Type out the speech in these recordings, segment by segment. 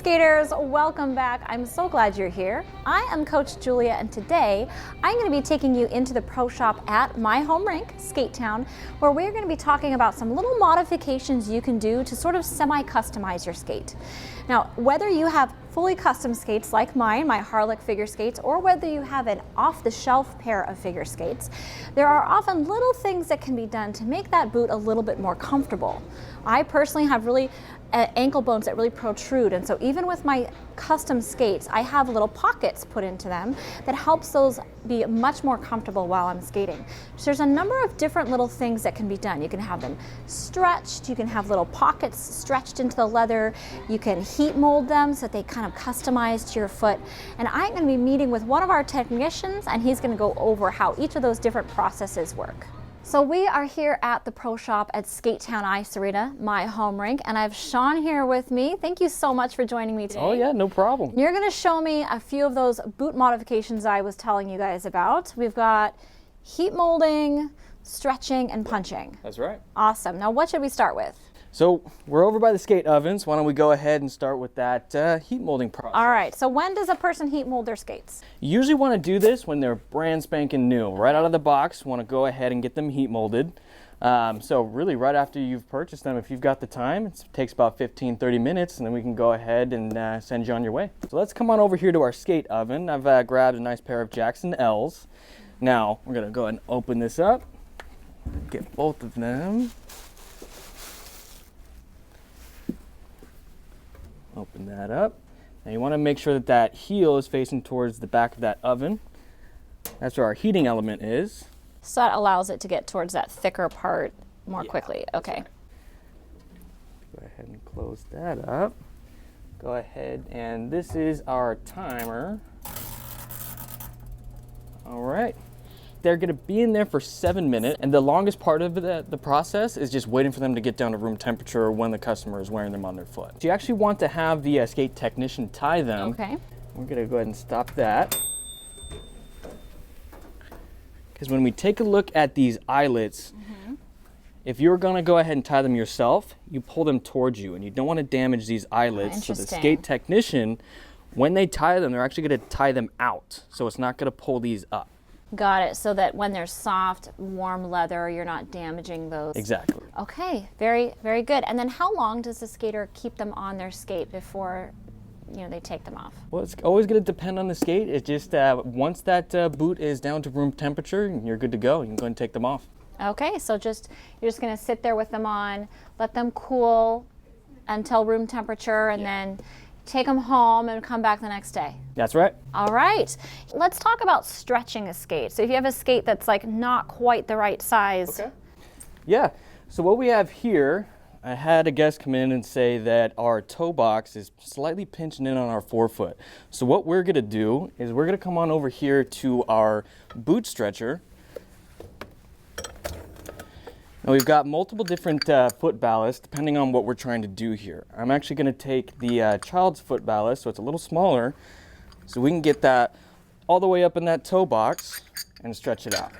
skaters, welcome back. I'm so glad you're here. I am Coach Julia, and today I'm going to be taking you into the pro shop at my home rink, Skate Town, where we're going to be talking about some little modifications you can do to sort of semi-customize your skate. Now, whether you have fully custom skates like mine, my Harlech figure skates, or whether you have an off-the-shelf pair of figure skates, there are often little things that can be done to make that boot a little bit more comfortable. I personally have really ankle bones that really protrude, and so even with my custom skates, I have little pockets put into them that helps those be much more comfortable while I'm skating. So there's a number of different little things that can be done. You can have them stretched, you can have little pockets stretched into the leather, you can heat mold them so that they kind of customize to your foot. And I'm going to be meeting with one of our technicians, and he's going to go over how each of those different processes work. So we are here at the pro shop at Skate Town Ice Arena, my home rink, and I have Shawn here with me. Thank you so much for joining me today. Oh yeah, no problem. You're going to show me a few of those boot modifications I was telling you guys about. We've got heat molding, stretching, and punching. That's right. Awesome. Now what should we start with? So we're over by the skate ovens. Why don't we go ahead and start with that heat molding process. All right, so when does a person heat mold their skates? You usually want to do this when they're brand spanking new. Right out of the box, want to go ahead and get them heat molded. So really right after you've purchased them, if you've got the time, it takes about 15-30 minutes, and then we can go ahead and send you on your way. So let's come on over here to our skate oven. I've grabbed a nice pair of Jackson L's. Now we're going to go ahead and open this up, get both of them. Open that up. Now you want to make sure that that heel is facing towards the back of that oven. That's where our heating element is. So that allows it to get towards that thicker part more quickly. Okay. Right. Go ahead and close that up. Go ahead, and this is our timer. All right. They're going to be in there for 7 minutes, and the longest part of the process is just waiting for them to get down to room temperature when the customer is wearing them on their foot. So you actually want to have the skate technician tie them. Okay. We're going to go ahead and stop that. Because when we take a look at these eyelets, if you're going to go ahead and tie them yourself, you pull them towards you, and you don't want to damage these eyelets. So the skate technician, when they tie them, they're actually going to tie them out, so it's not going to pull these up. Got it, so that when they're soft, warm leather, you're not damaging those. Exactly. Okay, very, very good. And then how long does the skater keep them on their skate before they take them off? Well, it's always going to depend on the skate. It's just once that boot is down to room temperature, you're good to go. You can go ahead and take them off. Okay, so you're just going to sit there with them on, let them cool until room temperature, and then take them home and come back the next day. That's right. All right. Let's talk about stretching a skate. So if you have a skate that's like not quite the right size. Okay. Yeah. So what we have here, I had a guest come in and say that our toe box is slightly pinching in on our forefoot. So what we're going to do is we're going to come on over here to our boot stretcher. Now we've got multiple different foot ballasts depending on what we're trying to do here. I'm actually going to take the child's foot ballast, so it's a little smaller, so we can get that all the way up in that toe box and stretch it out.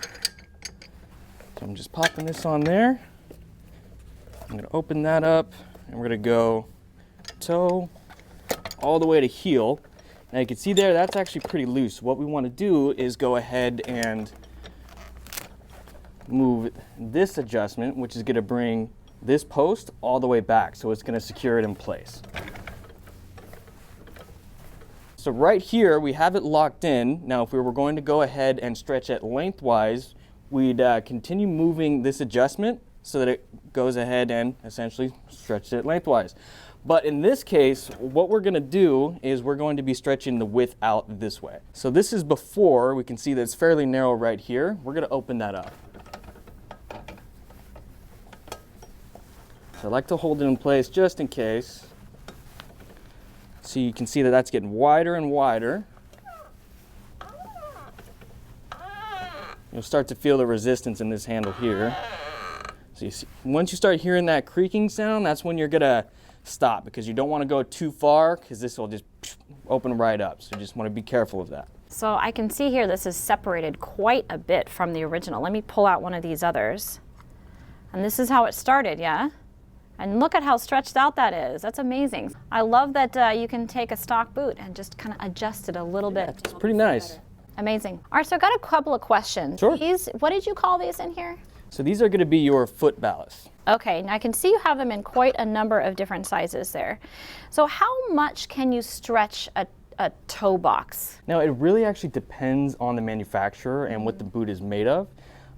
So I'm just popping this on there. I'm going to open that up, and we're going to go toe all the way to heel. Now you can see there, that's actually pretty loose. What we want to do is go ahead and move this adjustment, which is going to bring this post all the way back, so it's going to secure it in place. So right here we have it locked in. Now if we were going to go ahead and stretch it lengthwise, we'd continue moving this adjustment so that it goes ahead and essentially stretches it lengthwise. But in this case, what we're going to do is we're going to be stretching the width out this way. So this is before. We can see that it's fairly narrow right here. We're going to open that up. I like to hold it in place just in case. So you can see that that's getting wider and wider. You'll start to feel the resistance in this handle here. So you see, once you start hearing that creaking sound, that's when you're gonna stop, because you don't want to go too far, because this will just open right up. So you just want to be careful of that. So I can see here this is separated quite a bit from the original. Let me pull out one of these others. And this is how it started, yeah? And look at how stretched out that is. That's amazing. I love that you can take a stock boot and just kind of adjust it a little bit. It's pretty nice. Amazing. All right, so I've got a couple of questions. Sure. These, what did you call these in here? So these are going to be your foot ballasts. Okay, now I can see you have them in quite a number of different sizes there. So how much can you stretch a toe box? Now it really actually depends on the manufacturer and what the boot is made of.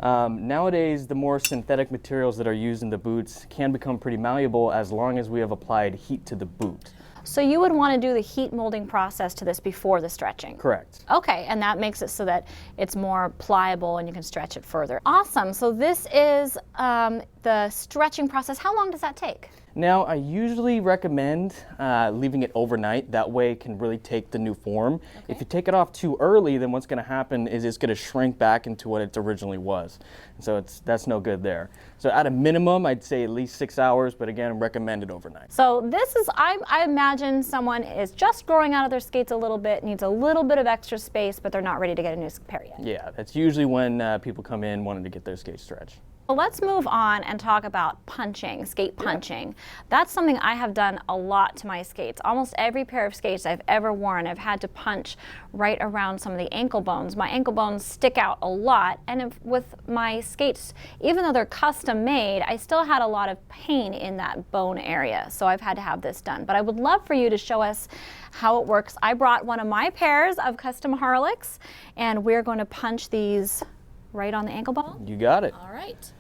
Nowadays, the more synthetic materials that are used in the boots can become pretty malleable as long as we have applied heat to the boot. So you would want to do the heat molding process to this before the stretching? Correct. Okay, and that makes it so that it's more pliable and you can stretch it further. Awesome, so this is the stretching process. How long does that take? Now, I usually recommend leaving it overnight. That way it can really take the new form. Okay. If you take it off too early, then what's going to happen is it's going to shrink back into what it originally was. So that's no good there. So at a minimum, I'd say at least 6 hours, but again, recommended overnight. So this is, I imagine someone is just growing out of their skates a little bit, needs a little bit of extra space, but they're not ready to get a new pair yet. Yeah, that's usually when people come in wanting to get their skates stretched. Well, let's move on and talk about punching, skate punching. That's something I have done a lot to my skates. Almost every pair of skates I've ever worn, I've had to punch right around some of the ankle bones. My ankle bones stick out a lot, and with my skates, even though they're custom made, I still had a lot of pain in that bone area, so I've had to have this done. But I would love for you to show us how it works. I brought one of my pairs of custom Harlequins, and we're going to punch these right on the ankle bone? You got it. All right.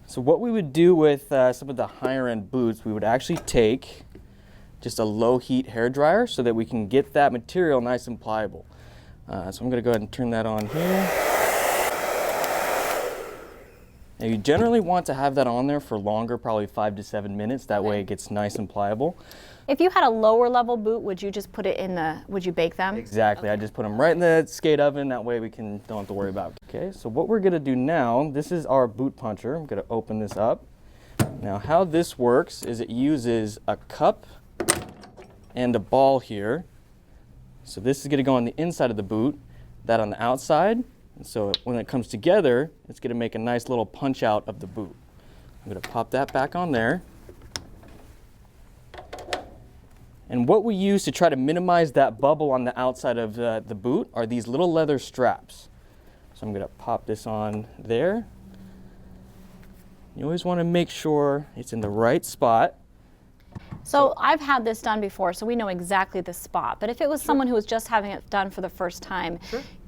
So what we would do with some of the higher end boots, we would actually take just a low heat hair dryer so that we can get that material nice and pliable. So I'm going to go ahead and turn that on here. Now you generally want to have that on there for longer, probably 5 to 7 minutes. That way it gets nice and pliable. If you had a lower level boot, would you just put it in would you bake them? Exactly, okay. I just put them right in the skate oven, that way we don't have to worry about it. Okay, so what we're gonna do now, this is our boot puncher. I'm gonna open this up. Now how this works is it uses a cup and a ball here. So this is gonna go on the inside of the boot, that on the outside. And so when it comes together, it's gonna make a nice little punch out of the boot. I'm gonna pop that back on there. And what we use to try to minimize that bubble on the outside of the boot are these little leather straps. So I'm going to pop this on there. You always want to make sure it's in the right spot. So I've had this done before, so we know exactly the spot. But if it was someone who was just having it done for the first time,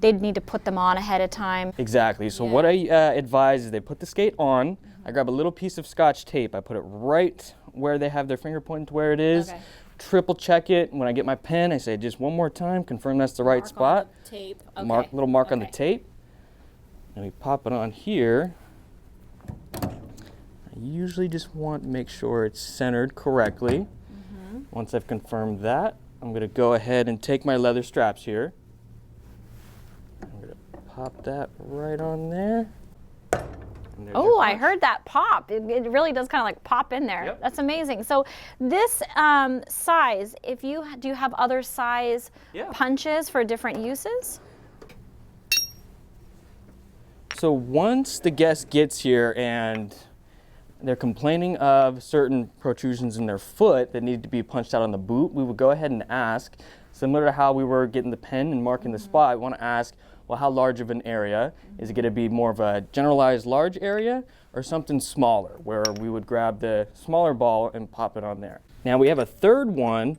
they'd need to put them on ahead of time. Exactly. So what I advise is they put the skate on. I grab a little piece of Scotch tape. I put it right where they have their finger pointing to where it is. Okay. Triple check it. When I get my pen, I say just one more time, confirm that's the right spot. On the tape. Okay. Little mark on the tape. And we pop it on here. I usually just want to make sure it's centered correctly. Once I've confirmed that, I'm going to go ahead and take my leather straps here. I'm going to pop that right on there. Oh, I heard that pop. It really does kind of like pop in there. Yep. That's amazing. So this size, do you have other size punches for different uses? So once the guest gets here and they're complaining of certain protrusions in their foot that need to be punched out on the boot, we would go ahead and ask, similar to how we were getting the pen and marking the spot, I want to ask, well, how large of an area? Is it going to be more of a generalized large area or something smaller, where we would grab the smaller ball and pop it on there? Now we have a third one.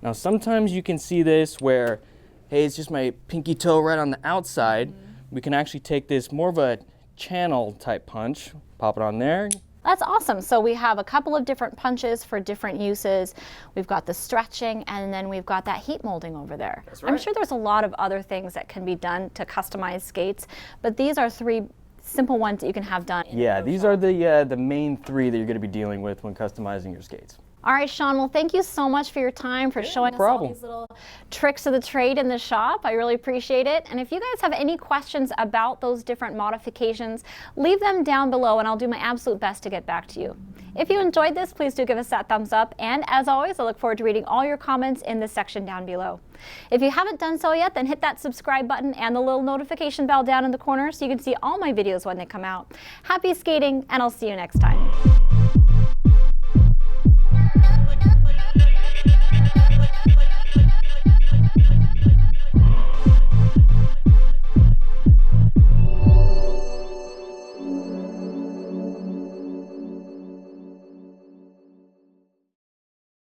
Now sometimes you can see this where, hey, it's just my pinky toe right on the outside. We can actually take this more of a channel type punch, pop it on there. That's awesome. So we have a couple of different punches for different uses. We've got the stretching, and then we've got that heat molding over there. That's right. I'm sure there's a lot of other things that can be done to customize skates, but these are 3 simple ones that you can have done. Yeah, these are the main 3 that you're going to be dealing with when customizing your skates. All right, Shawn, well, thank you so much for your time, for showing us all these little tricks of the trade in the shop. I really appreciate it. And if you guys have any questions about those different modifications, leave them down below and I'll do my absolute best to get back to you. If you enjoyed this, please do give us that thumbs up. And as always, I look forward to reading all your comments in the section down below. If you haven't done so yet, then hit that subscribe button and the little notification bell down in the corner so you can see all my videos when they come out. Happy skating, and I'll see you next time.